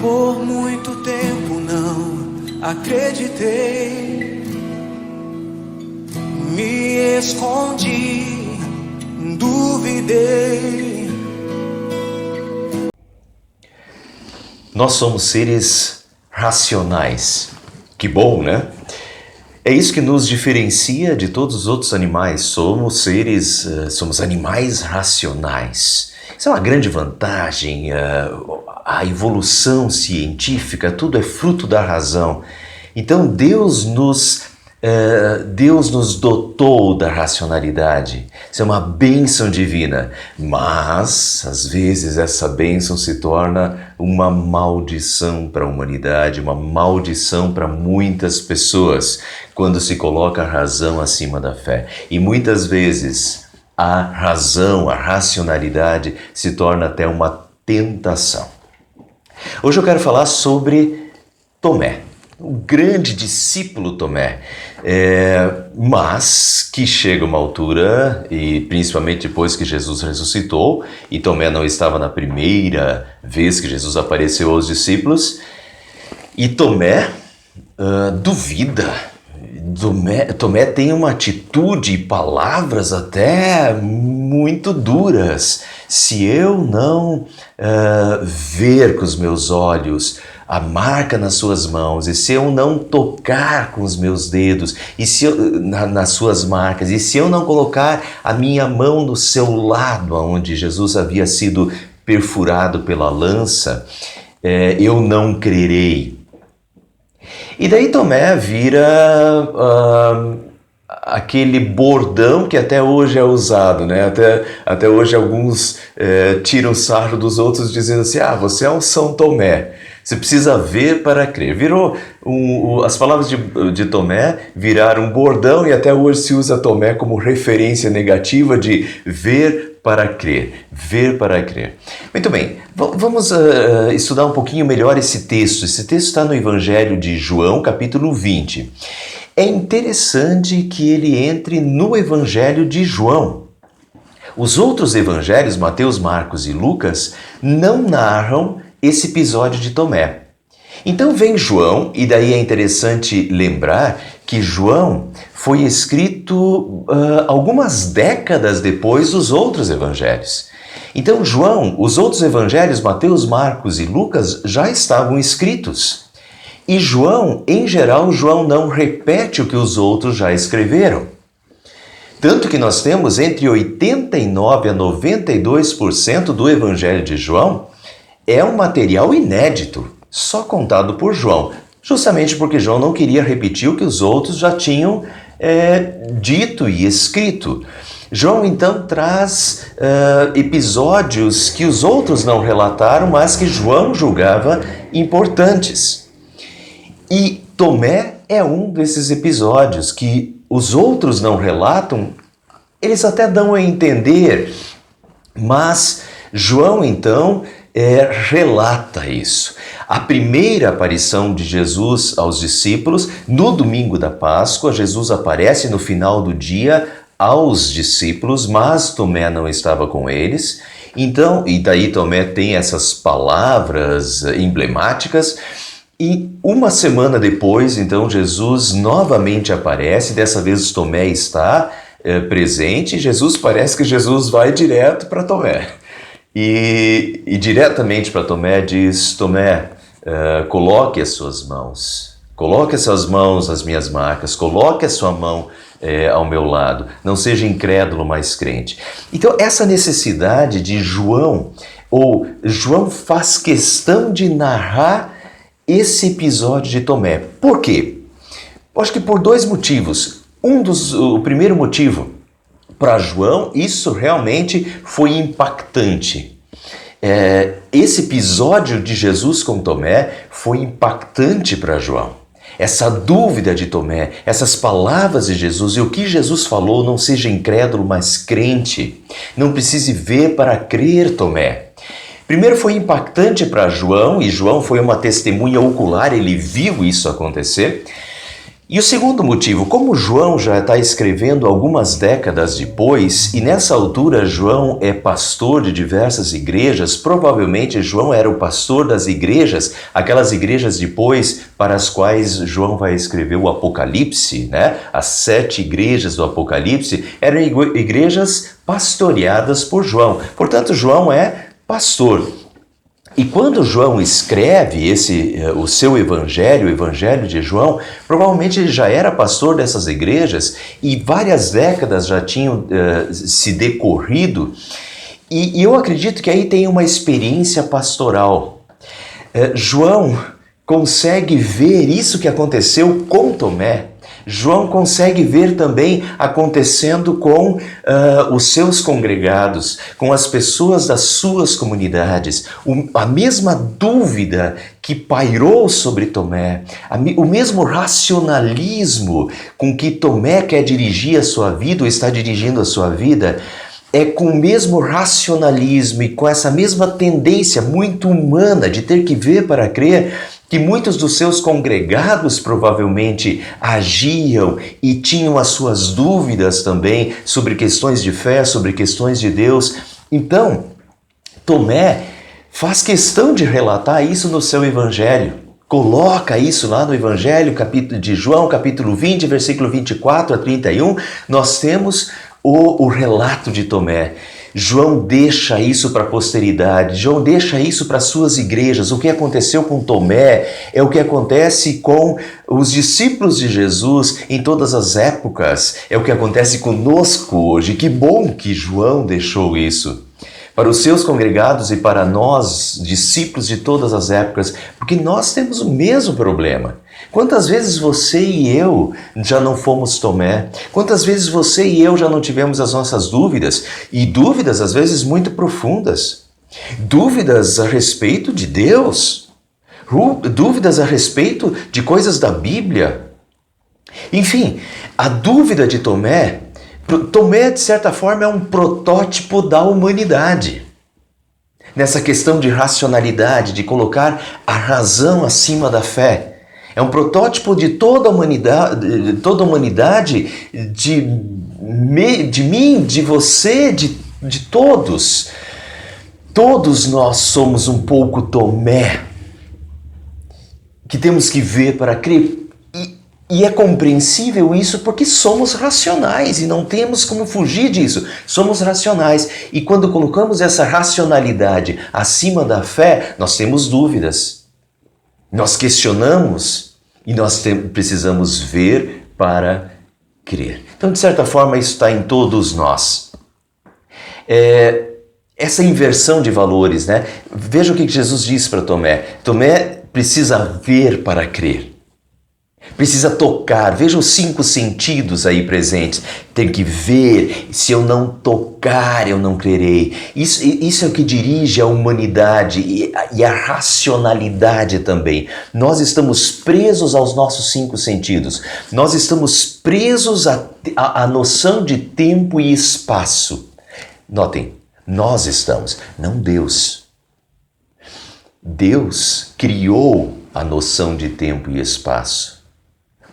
Por muito tempo não acreditei, me escondi, duvidei. Nós somos seres racionais. Que bom, né? É isso que nos diferencia de todos os outros animais. Somos animais racionais. Isso é uma grande vantagem. A evolução científica, tudo é fruto da razão. Então Deus nos dotou da racionalidade. Isso é uma bênção divina. Mas, às vezes, essa bênção se torna uma maldição para a humanidade, uma maldição para muitas pessoas, quando se coloca a razão acima da fé. E muitas vezes a razão, a racionalidade se torna até uma tentação. Hoje eu quero falar sobre Tomé, o grande discípulo Tomé, mas que chega uma altura, e principalmente depois que Jesus ressuscitou, e Tomé não estava na primeira vez que Jesus apareceu aos discípulos, e Tomé duvida. Tomé tem uma atitude e palavras até muito duras. Se eu não ver com os meus olhos a marca nas suas mãos, e se eu não tocar com os meus dedos nas suas marcas, e se eu não colocar a minha mão no seu lado, onde Jesus havia sido perfurado pela lança, eu não crerei. E daí Tomé vira aquele bordão que até hoje é usado, né? Até hoje alguns tiram sarro dos outros dizendo assim, você é um São Tomé. Você precisa ver para crer. As palavras de Tomé viraram um bordão e até hoje se usa Tomé como referência negativa de ver para crer. Ver para crer. Muito bem, vamos estudar um pouquinho melhor esse texto. Esse texto está no Evangelho de João, capítulo 20. É interessante que ele entre no Evangelho de João. Os outros evangelhos, Mateus, Marcos e Lucas, não narram esse episódio de Tomé. Então vem João, e daí é interessante lembrar que João foi escrito algumas décadas depois dos outros evangelhos. Então os outros evangelhos, Mateus, Marcos e Lucas, já estavam escritos. E João, em geral, João não repete o que os outros já escreveram. Tanto que nós temos entre 89% a 92% do evangelho de João é um material inédito, só contado por João, justamente porque João não queria repetir o que os outros já tinham dito e escrito. João então traz episódios que os outros não relataram, mas que João julgava importantes. E Tomé é um desses episódios que os outros não relatam, eles até dão a entender, mas João então relata isso. A primeira aparição de Jesus aos discípulos, no domingo da Páscoa, Jesus aparece no final do dia aos discípulos, mas Tomé não estava com eles. Então, e daí Tomé tem essas palavras emblemáticas. E uma semana depois, então, Jesus novamente aparece, dessa vez Tomé está presente, e parece que Jesus vai direto para Tomé. E diretamente para Tomé diz, Tomé, coloque as suas mãos nas minhas marcas, coloque a sua mão ao meu lado, não seja incrédulo, mas crente. Então essa necessidade de João faz questão de narrar esse episódio de Tomé. Por quê? Eu acho que por dois motivos. O primeiro motivo, para João, isso realmente foi impactante. Esse episódio de Jesus com Tomé foi impactante para João. Essa dúvida de Tomé, essas palavras de Jesus e o que Jesus falou, não seja incrédulo, mas crente. Não precise ver para crer, Tomé. Primeiro foi impactante para João, e João foi uma testemunha ocular, ele viu isso acontecer. E o segundo motivo, como João já está escrevendo algumas décadas depois, e nessa altura João é pastor de diversas igrejas, provavelmente João era o pastor das igrejas, aquelas igrejas depois para as quais João vai escrever o Apocalipse, né? As 7 igrejas do Apocalipse eram igrejas pastoreadas por João. Portanto, João é pastor. E quando João escreve o seu evangelho, o evangelho de João, provavelmente ele já era pastor dessas igrejas e várias décadas já tinham se decorrido. E eu acredito que aí tem uma experiência pastoral. João consegue ver isso que aconteceu com Tomé. João consegue ver também acontecendo com os seus congregados, com as pessoas das suas comunidades. A mesma dúvida que pairou sobre Tomé, o mesmo racionalismo com que Tomé quer dirigir a sua vida ou está dirigindo a sua vida, é com o mesmo racionalismo e com essa mesma tendência muito humana de ter que ver para crer que muitos dos seus congregados provavelmente agiam e tinham as suas dúvidas também sobre questões de fé, sobre questões de Deus. Então, Tomé faz questão de relatar isso no seu evangelho. Coloca isso lá no evangelho de João, capítulo 20, versículo 24 a 31, nós temos o relato de Tomé. João deixa isso para a posteridade, João deixa isso para as suas igrejas. O que aconteceu com Tomé é o que acontece com os discípulos de Jesus em todas as épocas, é o que acontece conosco hoje. Que bom que João deixou isso para os seus congregados e para nós, discípulos de todas as épocas, porque nós temos o mesmo problema. Quantas vezes você e eu já não fomos Tomé? Quantas vezes você e eu já não tivemos as nossas dúvidas? E dúvidas, às vezes, muito profundas. Dúvidas a respeito de Deus. Dúvidas a respeito de coisas da Bíblia. Enfim, a dúvida de Tomé, de certa forma, é um protótipo da humanidade. Nessa questão de racionalidade, de colocar a razão acima da fé. É um protótipo de toda a humanidade, de mim, de você, de todos. Todos nós somos um pouco Tomé, que temos que ver para crer. E é compreensível isso porque somos racionais e não temos como fugir disso. Somos racionais. E quando colocamos essa racionalidade acima da fé, nós temos dúvidas. Nós questionamos e nós precisamos ver para crer. Então, de certa forma, isso está em todos nós. Essa inversão de valores, né? Veja o que Jesus disse para Tomé. Tomé precisa ver para crer. Precisa tocar, veja os 5 sentidos aí presentes. Tem que ver, se eu não tocar, eu não crerei. Isso é o que dirige a humanidade e a racionalidade também. Nós estamos presos aos nossos 5 sentidos. Nós estamos presos à noção de tempo e espaço. Notem, nós estamos, não Deus. Deus criou a noção de tempo e espaço.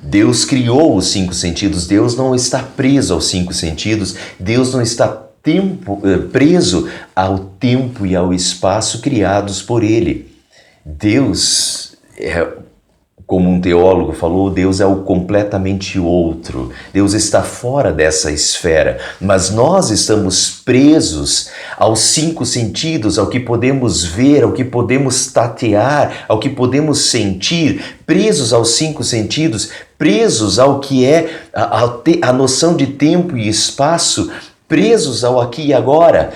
Deus criou os 5 sentidos, Deus não está preso aos 5 sentidos, Deus não está preso ao tempo e ao espaço criados por Ele. Deus, como um teólogo falou, Deus é o completamente outro. Deus está fora dessa esfera, mas nós estamos presos aos 5 sentidos, ao que podemos ver, ao que podemos tatear, ao que podemos sentir, presos aos 5 sentidos, presos ao que é a noção de tempo e espaço, presos ao aqui e agora,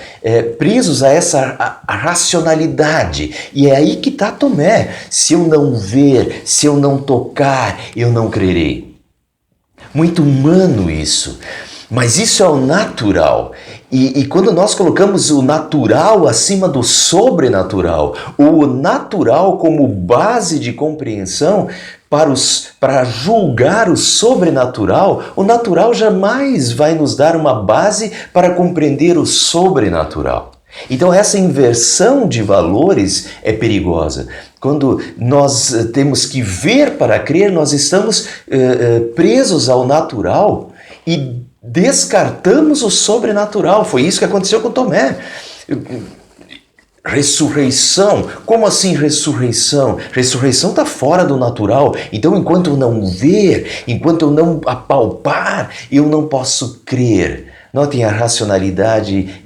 presos a essa racionalidade. E é aí que está Tomé. Se eu não ver, se eu não tocar, eu não crerei. Muito humano isso. Mas isso é o natural. E quando nós colocamos o natural acima do sobrenatural, o natural como base de compreensão para julgar o sobrenatural, o natural jamais vai nos dar uma base para compreender o sobrenatural. Então essa inversão de valores é perigosa. Quando nós temos que ver para crer, nós estamos presos ao natural e descartamos o sobrenatural. Foi isso que aconteceu com Tomé. Ressurreição? Como assim ressurreição? Ressurreição está fora do natural. Então, enquanto eu não ver, enquanto eu não apalpar, eu não posso crer. Notem a racionalidade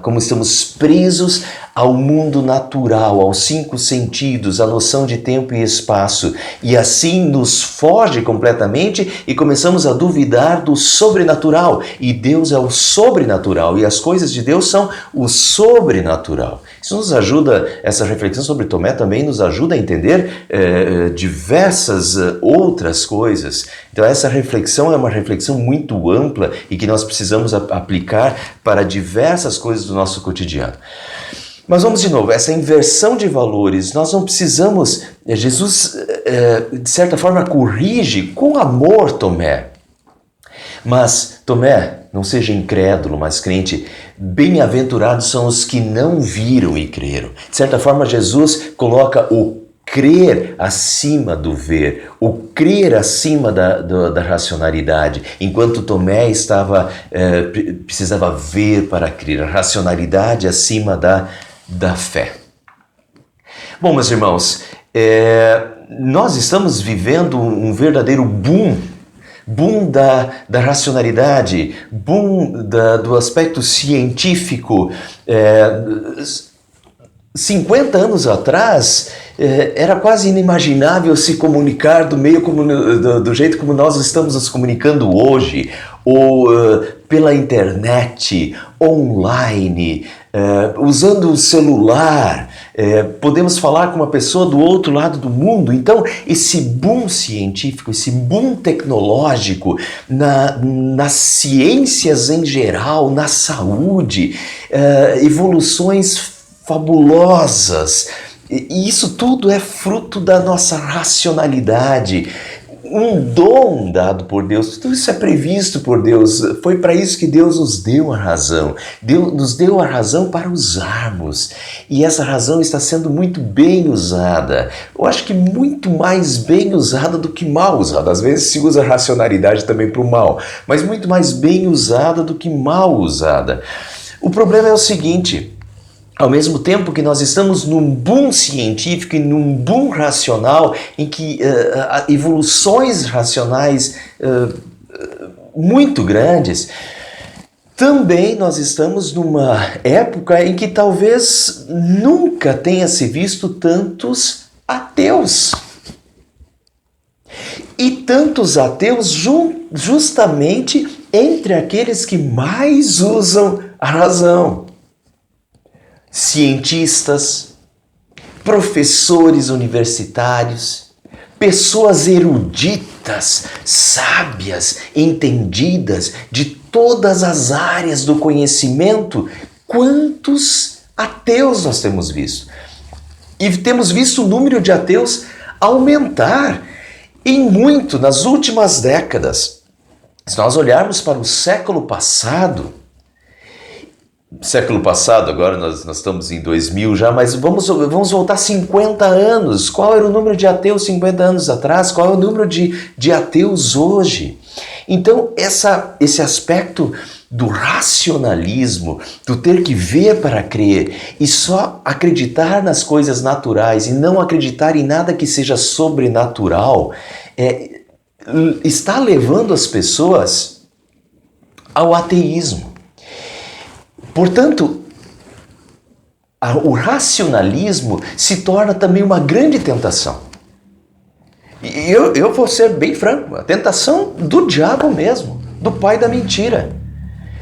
como estamos presos ao mundo natural, aos 5 sentidos, à noção de tempo e espaço. E assim nos foge completamente e começamos a duvidar do sobrenatural. E Deus é o sobrenatural e as coisas de Deus são o sobrenatural. Isso nos ajuda, essa reflexão sobre Tomé também nos ajuda a entender diversas outras coisas. Então essa reflexão é uma reflexão muito ampla e que nós precisamos aplicar para diversas coisas do nosso cotidiano. Mas vamos de novo, essa inversão de valores, nós não precisamos, Jesus de certa forma corrige com amor Tomé. Mas Tomé, não seja incrédulo, mas crente, bem-aventurados são os que não viram e creram. De certa forma, Jesus coloca o crer acima do ver, o crer acima da racionalidade, enquanto Tomé precisava ver para crer, a racionalidade acima da fé. Bom, meus irmãos, nós estamos vivendo um verdadeiro boom da racionalidade, boom do aspecto científico. 50 anos atrás, era quase inimaginável se comunicar do jeito como nós estamos nos comunicando hoje, ou pela internet, online, usando o celular. Podemos falar com uma pessoa do outro lado do mundo. Então, esse boom científico, esse boom tecnológico nas ciências em geral, na saúde, evoluções fabulosas. E isso tudo é fruto da nossa racionalidade, um dom dado por Deus. Tudo isso é previsto por Deus. Foi para isso que Deus nos deu a razão. Deus nos deu a razão para usarmos. E essa razão está sendo muito bem usada. Eu acho que muito mais bem usada do que mal usada. Às vezes se usa a racionalidade também para o mal, mas muito mais bem usada do que mal usada. O problema é o seguinte: ao mesmo tempo que nós estamos num boom científico e num boom racional, em que evoluções racionais muito grandes, também nós estamos numa época em que talvez nunca tenha se visto tantos ateus. E tantos ateus justamente entre aqueles que mais usam a razão. Cientistas, professores universitários, pessoas eruditas, sábias, entendidas de todas as áreas do conhecimento. Quantos ateus nós temos visto? E temos visto o número de ateus aumentar em muito nas últimas décadas. Se nós olharmos para o século passado, agora nós estamos em 2000 já, mas vamos voltar 50 anos. Qual era o número de ateus 50 anos atrás? Qual é o número de ateus hoje? Então, esse aspecto do racionalismo, do ter que ver para crer e só acreditar nas coisas naturais e não acreditar em nada que seja sobrenatural, está levando as pessoas ao ateísmo. Portanto, o racionalismo se torna também uma grande tentação. E eu vou ser bem franco, a tentação do diabo mesmo, do pai da mentira.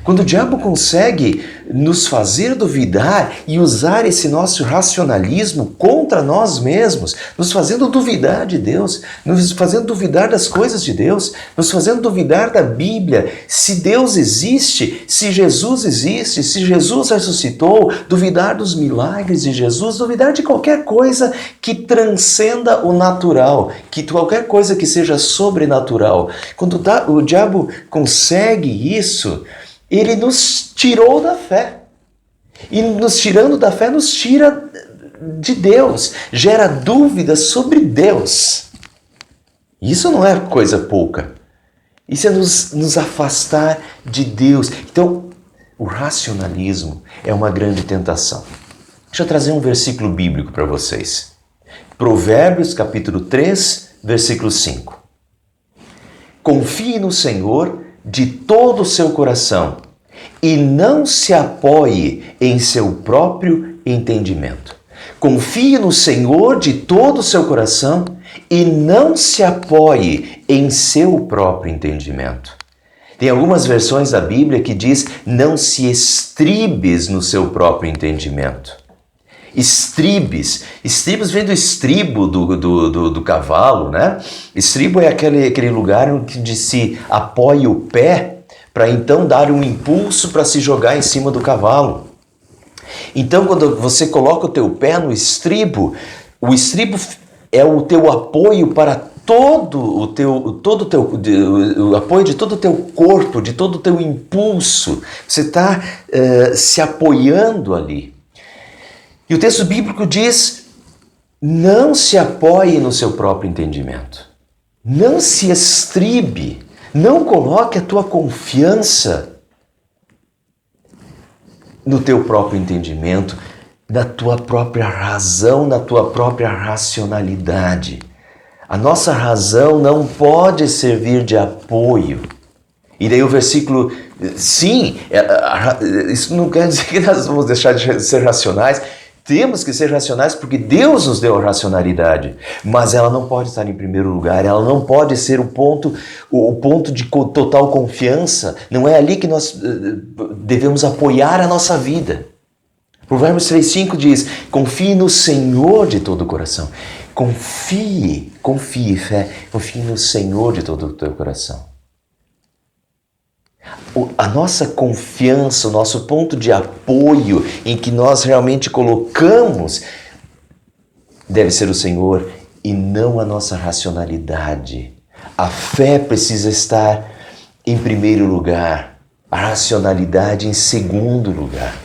Quando o diabo consegue nos fazer duvidar e usar esse nosso racionalismo contra nós mesmos, nos fazendo duvidar de Deus, nos fazendo duvidar das coisas de Deus, nos fazendo duvidar da Bíblia, se Deus existe, se Jesus existe, se Jesus ressuscitou, duvidar dos milagres de Jesus, duvidar de qualquer coisa que transcenda o natural, que qualquer coisa que seja sobrenatural. Quando o diabo consegue isso, ele nos tirou da fé. E nos tirando da fé, nos tira de Deus, gera dúvidas sobre Deus. Isso não é coisa pouca. Isso é nos afastar de Deus. Então, o racionalismo é uma grande tentação. Deixa eu trazer um versículo bíblico para vocês. Provérbios, capítulo 3, versículo 5. Confie no Senhor de todo o seu coração e não se apoie em seu próprio entendimento. Confie no Senhor de todo o seu coração e não se apoie em seu próprio entendimento. Tem algumas versões da Bíblia que diz: não se estribes no seu próprio entendimento. Estribes vem do estribo do cavalo, né? Estribo é aquele lugar onde se apoia o pé para então dar um impulso para se jogar em cima do cavalo. Então, quando você coloca o teu pé no estribo, o estribo é o teu apoio para o apoio de todo o teu corpo, de todo o teu impulso. Você está se apoiando ali. E o texto bíblico diz: não se apoie no seu próprio entendimento. Não se estribe. Não coloque a tua confiança no teu próprio entendimento, na tua própria razão, na tua própria racionalidade. A nossa razão não pode servir de apoio. E daí o versículo, sim, isso não quer dizer que nós vamos deixar de ser racionais. Temos que ser racionais porque Deus nos deu a racionalidade, mas ela não pode estar em primeiro lugar, ela não pode ser o ponto de total confiança. Não é ali que nós devemos apoiar a nossa vida. Provérbios 3,5 diz: confie no Senhor de todo o coração. Confie no Senhor de todo o teu coração. A nossa confiança, o nosso ponto de apoio em que nós realmente colocamos deve ser o Senhor e não a nossa racionalidade. A fé precisa estar em primeiro lugar, a racionalidade em segundo lugar.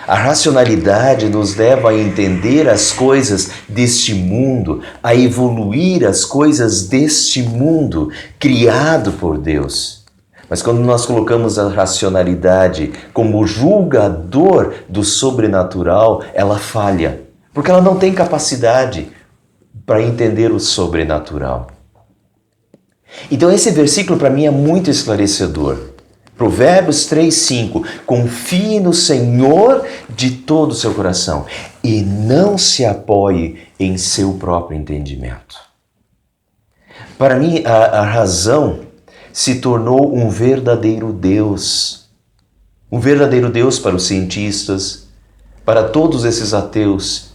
A racionalidade nos leva a entender as coisas deste mundo, a evoluir as coisas deste mundo criado por Deus. Mas quando nós colocamos a racionalidade como julgador do sobrenatural, ela falha, porque ela não tem capacidade para entender o sobrenatural. Então esse versículo para mim é muito esclarecedor. Provérbios 3,5: confie no Senhor de todo o seu coração e não se apoie em seu próprio entendimento. Para mim, a razão se tornou um verdadeiro Deus. Um verdadeiro Deus para os cientistas, para todos esses ateus.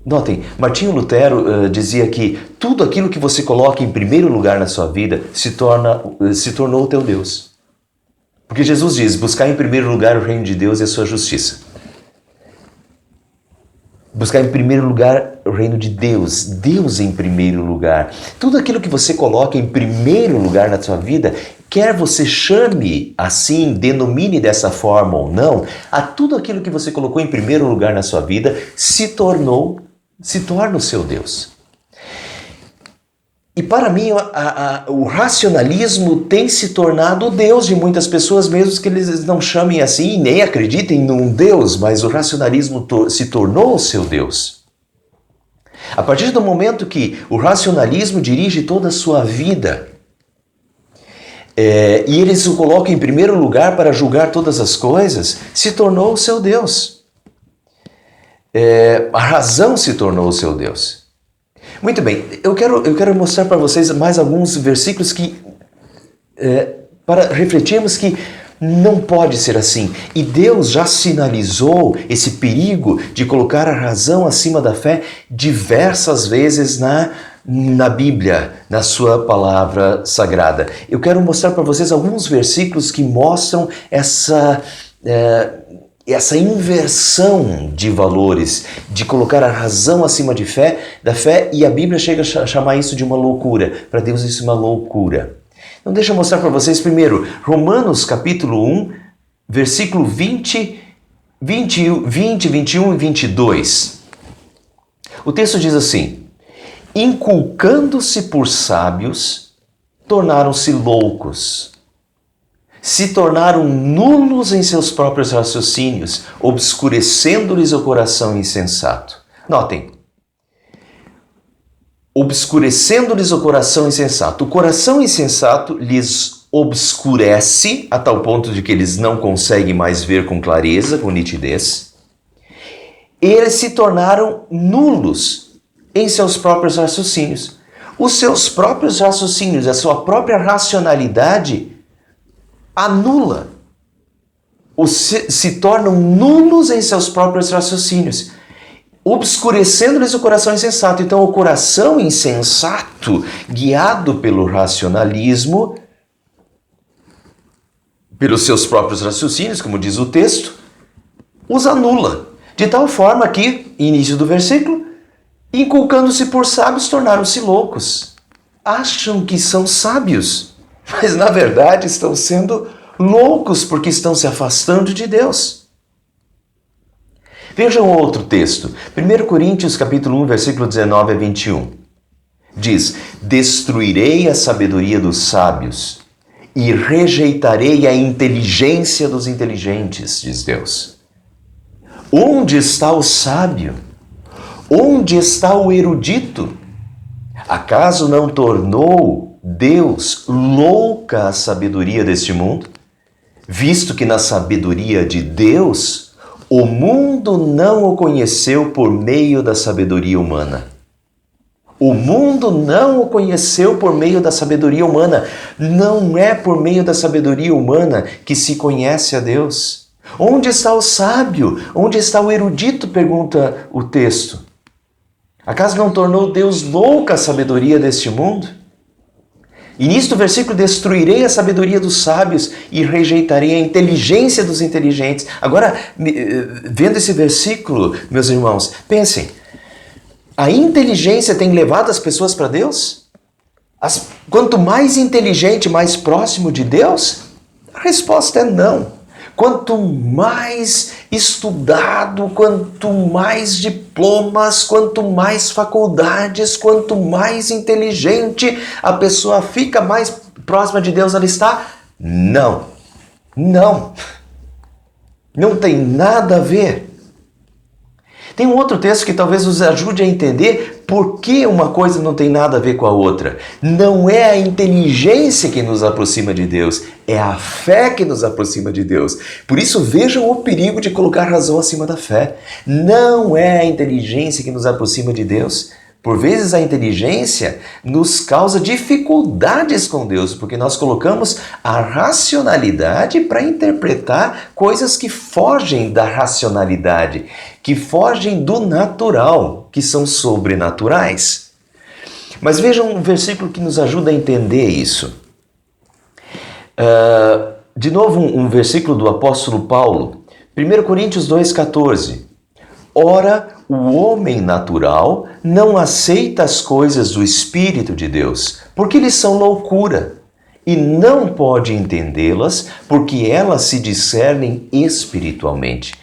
Notem, Martinho Lutero dizia que tudo aquilo que você coloca em primeiro lugar na sua vida se tornou o teu Deus. Porque Jesus diz: buscar em primeiro lugar o reino de Deus e a sua justiça. Buscar em primeiro lugar o reino de Deus, Deus em primeiro lugar. Tudo aquilo que você coloca em primeiro lugar na sua vida, quer você chame assim, denomine dessa forma ou não, a tudo aquilo que você colocou em primeiro lugar na sua vida se torna o seu Deus. E para mim, o racionalismo tem se tornado o Deus de muitas pessoas, mesmo que eles não chamem assim, nem acreditem num Deus, mas o racionalismo se tornou o seu Deus. A partir do momento que o racionalismo dirige toda a sua vida, e eles o colocam em primeiro lugar para julgar todas as coisas, se tornou o seu Deus. A razão se tornou o seu Deus. Muito bem, eu quero mostrar para vocês mais alguns versículos para refletirmos que não pode ser assim. E Deus já sinalizou esse perigo de colocar a razão acima da fé diversas vezes na Bíblia, na sua palavra sagrada. Eu quero mostrar para vocês alguns versículos que mostram essa inversão de valores, de colocar a razão acima da fé, e a Bíblia chega a chamar isso de uma loucura. Para Deus isso é uma loucura. Então deixa eu mostrar para vocês primeiro, Romanos capítulo 1, versículo 20 20, 21 e 22. O texto diz assim: inculcando-se por sábios, tornaram-se loucos. Se tornaram nulos em seus próprios raciocínios, obscurecendo-lhes o coração insensato. Notem, obscurecendo-lhes o coração insensato. O coração insensato lhes obscurece a tal ponto de que eles não conseguem mais ver com clareza, com nitidez. Eles se tornaram nulos em seus próprios raciocínios. Os seus próprios raciocínios, a sua própria racionalidade anula, se tornam nulos em seus próprios raciocínios, obscurecendo-lhes o coração insensato. Então, o coração insensato, guiado pelo racionalismo, pelos seus próprios raciocínios, como diz o texto, os anula. De tal forma que, início do versículo, inculcando-se por sábios, tornaram-se loucos. Acham que são sábios, mas na verdade estão sendo loucos porque estão se afastando de Deus. Vejam outro texto, 1 Coríntios capítulo 1, versículo 19 a 21. Diz: destruirei a sabedoria dos sábios e rejeitarei a inteligência dos inteligentes, diz Deus. Onde está o sábio? Onde está o erudito? Acaso não tornou Deus louca a sabedoria deste mundo? Visto que na sabedoria de Deus, o mundo não o conheceu por meio da sabedoria humana. O mundo não o conheceu por meio da sabedoria humana. Não é por meio da sabedoria humana que se conhece a Deus. Onde está o sábio? Onde está o erudito? Pergunta o texto. Acaso não tornou Deus louca a sabedoria deste mundo? E nisto versículo, destruirei a sabedoria dos sábios e rejeitarei a inteligência dos inteligentes. Agora, vendo esse versículo, meus irmãos, pensem, a inteligência tem levado as pessoas para Deus? Quanto mais inteligente, mais próximo de Deus? A resposta é não. Quanto mais estudado, quanto mais diplomas, quanto mais faculdades, quanto mais inteligente a pessoa fica, mais próxima de Deus ela está? Não. Não. Não tem nada a ver. Tem um outro texto que talvez nos ajude a entender por que uma coisa não tem nada a ver com a outra. Não é a inteligência que nos aproxima de Deus, é a fé que nos aproxima de Deus. Por isso vejam o perigo de colocar razão acima da fé. Não é a inteligência que nos aproxima de Deus. Por vezes a inteligência nos causa dificuldades com Deus, porque nós colocamos a racionalidade para interpretar coisas que fogem da racionalidade, que fogem do natural, que são sobrenaturais. Mas vejam um versículo que nos ajuda a entender isso. De novo, um versículo do apóstolo Paulo, 1 Coríntios 2,14. Ora, o homem natural não aceita as coisas do Espírito de Deus, porque lhes são loucura, e não pode entendê-las, porque elas se discernem espiritualmente.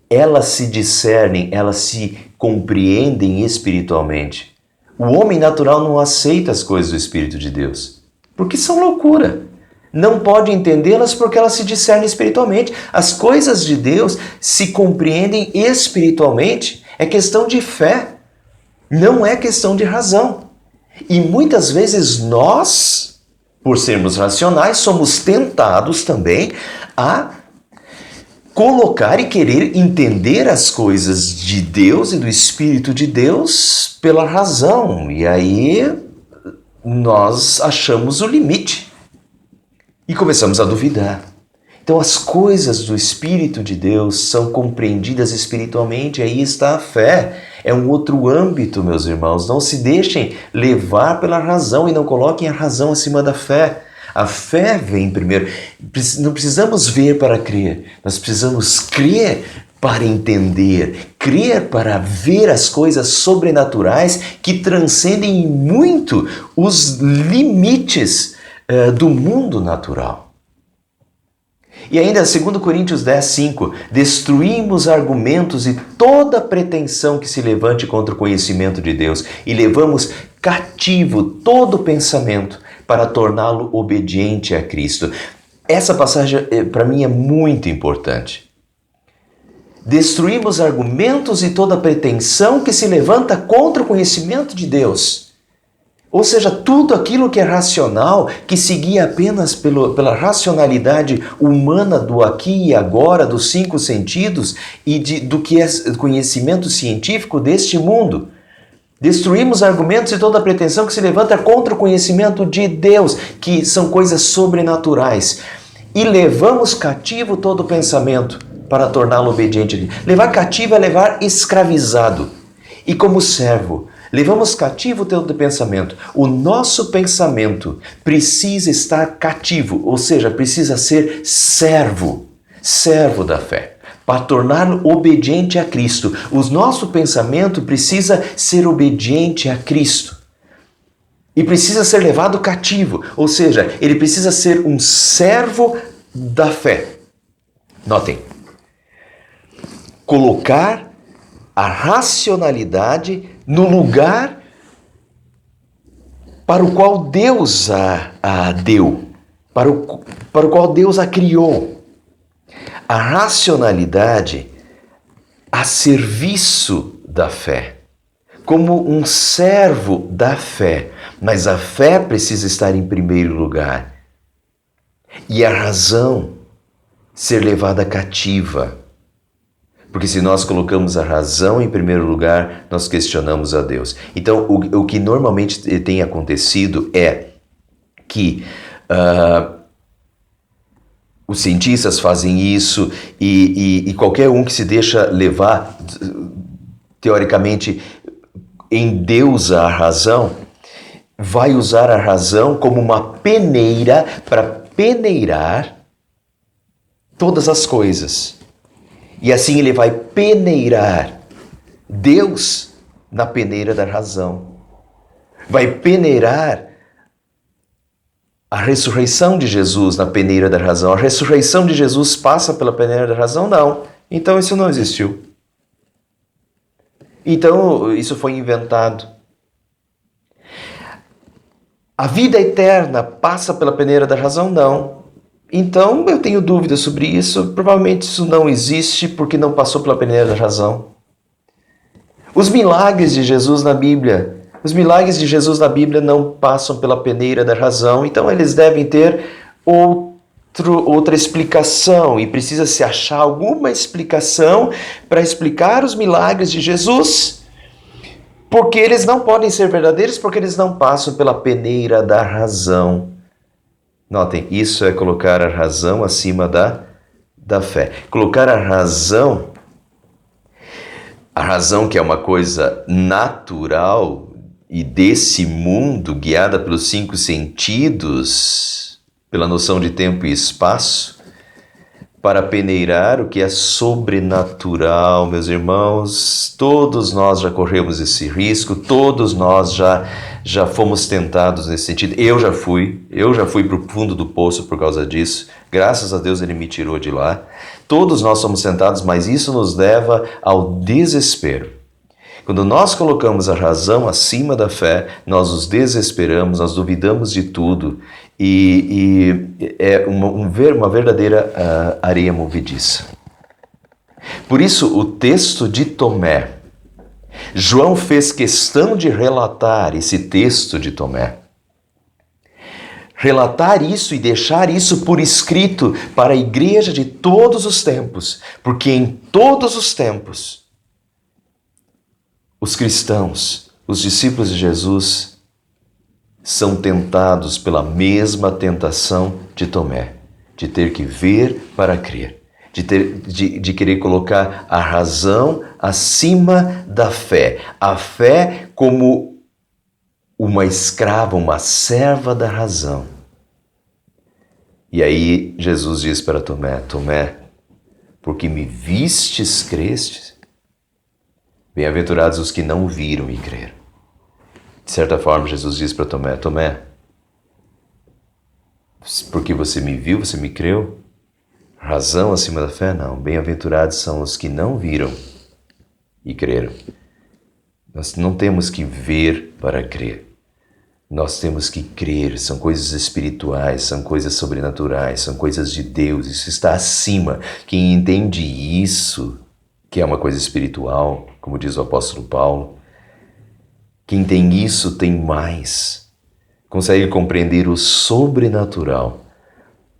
Elas se discernem, elas se compreendem espiritualmente. O homem natural não aceita as coisas do Espírito de Deus, porque são loucura. Não pode entendê-las porque elas se discernem espiritualmente. As coisas de Deus se compreendem espiritualmente. É questão de fé, não é questão de razão. E muitas vezes nós, por sermos racionais, somos tentados também a colocar e querer entender as coisas de Deus e do Espírito de Deus pela razão. E aí nós achamos o limite. E começamos a duvidar. Então as coisas do Espírito de Deus são compreendidas espiritualmente, aí está a fé. É um outro âmbito, meus irmãos. Não se deixem levar pela razão e não coloquem a razão acima da fé. A fé vem primeiro. Não precisamos ver para crer, nós precisamos crer para entender, crer para ver as coisas sobrenaturais que transcendem muito os limites do mundo natural. E ainda, 2 Coríntios 10:5, destruímos argumentos e toda pretensão que se levante contra o conhecimento de Deus e levamos cativo todo pensamento para torná-lo obediente a Cristo. Essa passagem, para mim, é muito importante. Destruímos argumentos e toda pretensão que se levanta contra o conhecimento de Deus. Ou seja, tudo aquilo que é racional, que seguia apenas pela racionalidade humana do aqui e agora, dos 5 sentidos e do que é conhecimento científico deste mundo. Destruímos argumentos e toda pretensão que se levanta contra o conhecimento de Deus, que são coisas sobrenaturais. E levamos cativo todo pensamento para torná-lo obediente. Levar cativo é levar escravizado. E como servo, levamos cativo todo pensamento. O nosso pensamento precisa estar cativo, ou seja, precisa ser servo da fé, para torná-lo obediente a Cristo. O nosso pensamento precisa ser obediente a Cristo. E precisa ser levado cativo, ou seja, ele precisa ser um servo da fé. Notem, colocar a racionalidade no lugar para o qual Deus a deu, para o qual Deus a criou. A racionalidade a serviço da fé, como um servo da fé, mas a fé precisa estar em primeiro lugar. E a razão ser levada cativa. Porque se nós colocamos a razão em primeiro lugar, nós questionamos a Deus. Então, o que normalmente tem acontecido é que os cientistas fazem isso e qualquer um que se deixa levar, teoricamente, endeusa a razão, vai usar a razão como uma peneira para peneirar todas as coisas. E assim ele vai peneirar Deus na peneira da razão. Vai peneirar a ressurreição de Jesus na peneira da razão. A ressurreição de Jesus passa pela peneira da razão? Não. Então isso não existiu. Então isso foi inventado. A vida eterna passa pela peneira da razão? Não. Então, eu tenho dúvidas sobre isso. Provavelmente isso não existe porque não passou pela peneira da razão. Os milagres de Jesus na Bíblia, não passam pela peneira da razão, então eles devem ter outra explicação e precisa se achar alguma explicação para explicar os milagres de Jesus, porque eles não podem ser verdadeiros porque eles não passam pela peneira da razão. Notem, isso é colocar a razão acima da fé. Colocar a razão que é uma coisa natural e desse mundo, guiada pelos 5 sentidos, pela noção de tempo e espaço, para peneirar o que é sobrenatural, meus irmãos. Todos nós já corremos esse risco, todos nós já fomos tentados nesse sentido. Eu já fui para o fundo do poço por causa disso. Graças a Deus ele me tirou de lá. Todos nós somos tentados, mas isso nos leva ao desespero. Quando nós colocamos a razão acima da fé, nós nos desesperamos, nós duvidamos de tudo e é uma verdadeira areia movediça. Por isso, o texto de Tomé, João fez questão de relatar esse texto de Tomé. Relatar isso e deixar isso por escrito para a igreja de todos os tempos, porque em todos os tempos, os cristãos, os discípulos de Jesus, são tentados pela mesma tentação de Tomé, de ter que ver para crer, de querer colocar a razão acima da fé, a fé como uma escrava, uma serva da razão. E aí Jesus diz para Tomé: Tomé, porque me vistes, crestes? Bem-aventurados os que não viram e creram. De certa forma, Jesus diz para Tomé: Tomé, porque você me viu, você me creu? Razão acima da fé? Não. Bem-aventurados são os que não viram e creram. Nós não temos que ver para crer. Nós temos que crer. São coisas espirituais, são coisas sobrenaturais, são coisas de Deus. Isso está acima. Quem entende isso, que é uma coisa espiritual, como diz o apóstolo Paulo, quem tem isso tem mais. Consegue compreender o sobrenatural.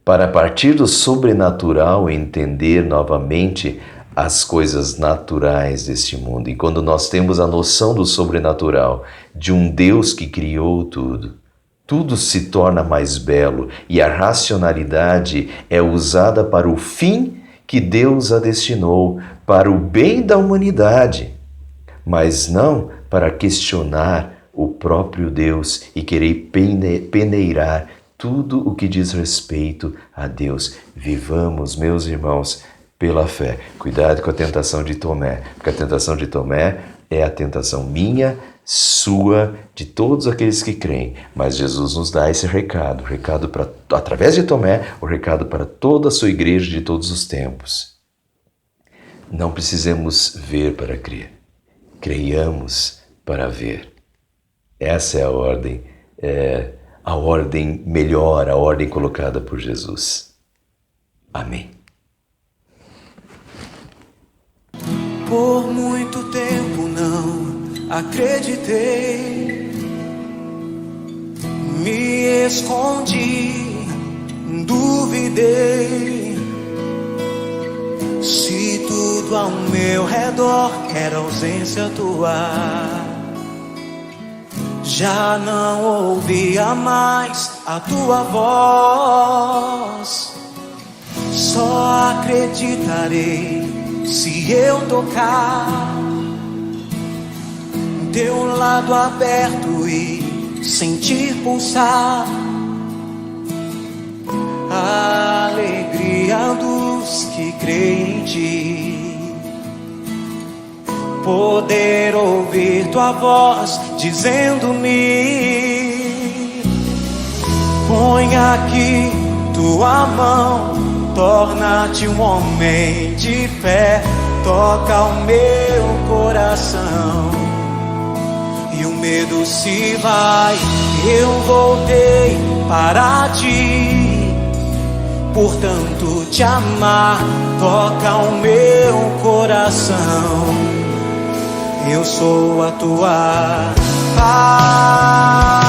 Para a partir do sobrenatural entender novamente as coisas naturais deste mundo. E quando nós temos a noção do sobrenatural, de um Deus que criou tudo, tudo se torna mais belo e a racionalidade é usada para o fim que Deus a destinou, para o bem da humanidade, mas não para questionar o próprio Deus e querer peneirar tudo o que diz respeito a Deus. Vivamos, meus irmãos, pela fé. Cuidado com a tentação de Tomé, porque a tentação de Tomé é a tentação minha, sua, de todos aqueles que creem. Mas Jesus nos dá esse recado, através de Tomé, o recado para toda a sua igreja de todos os tempos. Não precisamos ver para crer, creiamos para ver. Essa é a ordem melhor, a ordem colocada por Jesus. Amém. Por muito tempo não acreditei, me escondi, duvidei. Se tudo ao meu redor era ausência tua, já não ouvia mais a tua voz. Só acreditarei se eu tocar teu lado aberto e sentir pulsar a alegria dos que creem em ti. Poder ouvir tua voz dizendo-me: põe aqui tua mão, torna-te um homem de fé, toca o meu coração e o medo se vai. Eu voltei para ti, portanto te amar, toca o meu coração. Eu sou a tua paz.